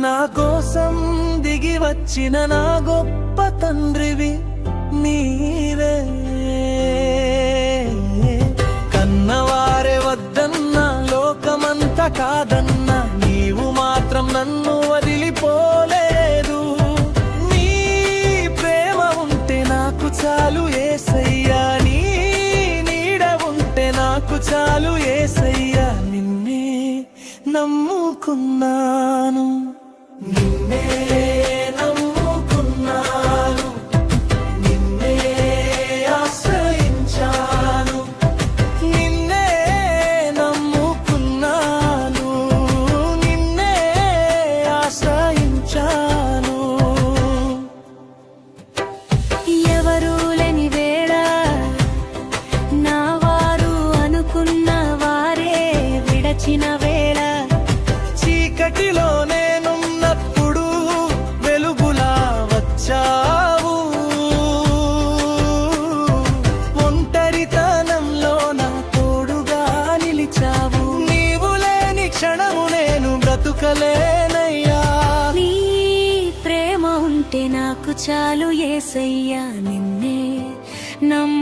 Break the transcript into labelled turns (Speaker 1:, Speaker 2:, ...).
Speaker 1: నా కోసం దిగి వచ్చిన నా గొప్ప తండ్రివి నీవే. కన్నవారే వద్దన్నా, లోకమంతా కాదన్నా, నీవు మాత్రం నన్ను వదిలిపోలేదు. నీ ప్రేమ ఉంటే నాకు చాలు యేసయ్యా, నీ నీడ ఉంటే నాకు చాలు యేసయ్యా. నిన్నే నమ్ముకున్నాను, నిన్నే నమ్ముకున్నాను, నిన్నే ఆశ్రయించాను, నిన్నే నమ్ముకున్నాను, నిన్నే ఆశ్రయించాను.
Speaker 2: ఎవరు లేని వేళ నా వారు అనుకున్న వారే విడచిన వేళ,
Speaker 1: చీకటిలో నేనున్నప్పుడు వెలుగులా వచ్చావు. ఒంటరితనంలో నా తోడుగా నిలిచావు. నీవు లేని క్షణము నేను బ్రతుకలేనయ్యా.
Speaker 2: నీ ప్రేమ ఉంటే నాకు చాలు యేసయ్యా, నిన్నే నమ్ము